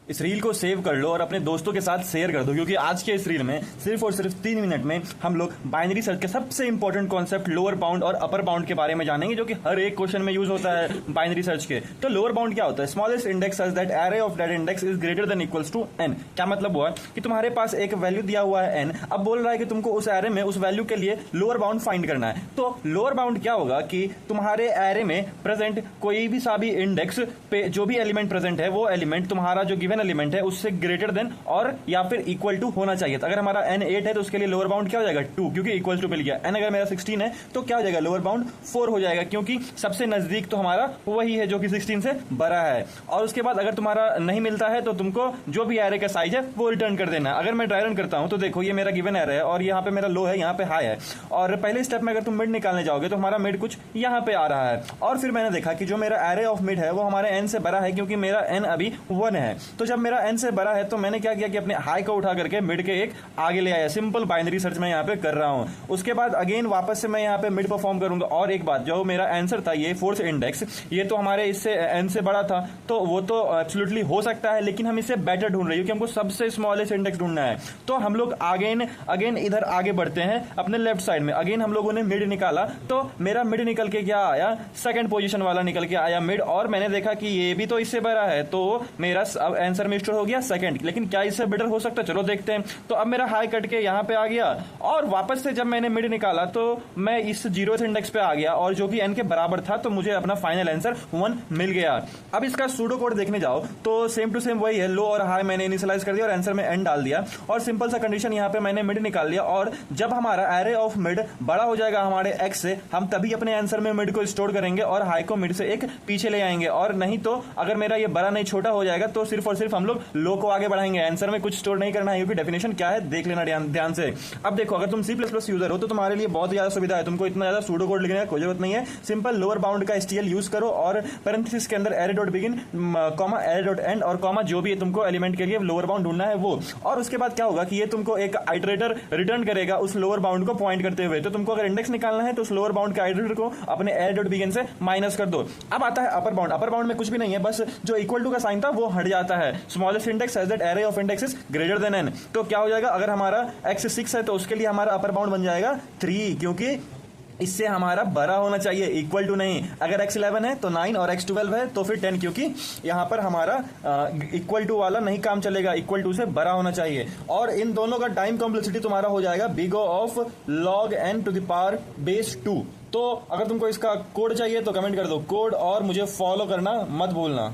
इस रील को सेव कर लो और अपने दोस्तों के साथ शेयर कर दो, क्योंकि आज के इस रील में सिर्फ और सिर्फ 3 मिनट में हम लोग बाइनरी सर्च के सबसे इंपॉर्टेंट कॉन्सेप्ट लोअर बाउंड और अपर बाउंड के बारे में जानेंगे, जो कि हर एक क्वेश्चन में यूज होता है बाइनरी सर्च के। तो लोअर बाउंड क्या होता है? Smallest index such that array of that index is greater than equals to n। क्या मतलब हुआ कि तुम्हारे पास एक वैल्यू दिया हुआ है n, अब बोल रहा है कि तुमको उस एरे में उस वैल्यू के लिए लोअर बाउंड फाइंड करना है। तो लोअर बाउंड क्या होगा कि तुम्हारे एरे में प्रेजेंट कोई भी सा भी इंडेक्स पे जो भी एलिमेंट प्रेजेंट है वो एलिमेंट तुम्हारा जो गिवन एलिमेंट है उससे ग्रेटर देन और या फिर इक्वल टू होना चाहिए। तो अगर हमारा n 8 है तो उसके लिए लोअर बाउंड क्या हो जाएगा 2, क्योंकि इक्वल टू मिल गया। n अगर मेरा 16 है तो क्या हो जाएगा लोअर बाउंड 4 हो जाएगा, क्योंकि सबसे नजदीक तो हमारा वही है जो कि 16 से बड़ा है। और उसके बाद अगर तुम्हारा नहीं मिलता है तो तुमको जो भी एरे का साइज है वो रिटर्न कर देना। अगर मैं ड्राई रन करता हूं तो देखो ये मेरा गिवन एरे है और यहाँ पे मेरा लो है, यहाँ पे हाई है, और पहले स्टेप में अगर तुम मिड निकालने जाओगे तो हमारा मिड कुछ यहाँ पे आ रहा है। और फिर मैंने देखा कि जो मेरा एरे ऑफ मिड है वो हमारे n से बड़ा है, क्योंकि मेरा n अभी 1 है। तो जब मेरा n से बड़ा है तो मैंने क्या किया कि अपने हाई को उठा करके मिड के एक आगे ले आया। सिंपल बाइनरी सर्च मैं यहाँ पे कर रहा हूँ। उसके बाद अगेन वापस से मैं यहाँ पे मिड परफॉर्म करूंगा। और एक बात, जो मेरा आंसर था ये फोर्थ इंडेक्स, ये तो हमारे इससे n से बड़ा था, तो वो तो एब्सोल्युटली हो सकता है, लेकिन हम इससे बेटर ढूंढ रहे हैं क्योंकि हमको सबसे स्मॉलेस्ट इंडेक्स ढूंढना है। तो हम लोग अगेन इधर आगे बढ़ते हैं अपने लेफ्ट साइड में। अगेन हम लोगों ने मिड निकाला तो मेरा मिड निकल के क्या आया, सेकंड पोजीशन वाला निकल के आया मिड। और मैंने देखा कि ये भी तो इससे बड़ा है, तो मेरा अब आंसर में स्टोर हो गया सेकंड। लेकिन क्या इससे बेटर हो सकता है? चलो देखते हैं। तो अब मेरा हाई कट के यहाँ पे आ गया और वापस से जब मैंने मिड निकाला तो मैं इस 0th इंडेक्स पे आ गया और जो कि n के बराबर था, तो मुझे अपना फाइनल आंसर 1 मिल गया। अब इसका सूडो कोड देखने जाओ तो सेम टू सेम वही है। लो और हाई मैंने इनिशियलाइज कर दिया और आंसर में n डाल दिया और सिंपल सा कंडीशन यहाँ पे मैंने मिड निकाल लिया। और जब हमारा एरे ऑफ मिड बड़ा हो जाएगा हमारे x से, हम तभी अपने आंसर में मिड को स्टोर करेंगे और हाई को मिड से एक पीछे ले आएंगे। और नहीं तो अगर मेरा ये बड़ा नहीं छोटा हो जाएगा तो सिर्फ और सिर्फ हम लोग लो को आगे बढ़ाएंगे। आंसर में कुछ स्टोर नहीं करना है, क्योंकि डेफिनेशन क्या है देख लेना ध्यान से। अब देखो, अगर तुम C++ यूजर हो तो तुम्हारे लिए बहुत ज्यादा सुविधा है, तुमको इतना ज्यादा सूडो कोड लिखने की कोई जरूरत नहीं है। सिंपल लोअर बाउंड का STL यूज करो और पैरेंथेसिस के अंदर array dot begin comma array dot and और कॉमा जो भी है तुमको एलिमेंट के लिए लोअर बाउंड ढूंढना है वो। और उसके बाद क्या होगा कि ये तुमको एक आइटरेटर रिटर्न करेगा उस लोअर बाउंड को पॉइंट करते हुए। तो तुमको अगर इंडेक्स निकालना है तो उस लोअर बाउंड के आइटरेटर को अपने एरे डॉट बिगिन से माइनस कर दो। अब आता है अपर बाउंड। अपर बाउंड में कुछ भी नहीं है, बस जो इक्वल टू का साइन था वो हट जाता है। Smallest index such that array of index is greater then n। तो क्या हो जाएगा, अगर हमारा x 6 है तो उसके लिए हमारा अपर बाउंड बन जाएगा 3, क्योंकि इससे हमारा बड़ा होना चाहिए, इक्वल टू नहीं। अगर x 11 है तो 9 और x 12 है तो फिर 10, क्योंकि यहां पर हमारा इक्वल टू वाला नहीं काम चलेगा, इक्वल टू से बड़ा होना चाहिए। और इन दोनों का टाइम कॉम्प्लेक्सिटी तुम्हारा हो जाएगा big O of log n to the power base 2। तो अगर तुमको इसका कोड चाहिए तो कमेंट कर दो कोड, और मुझे फॉलो करना मत भूलना।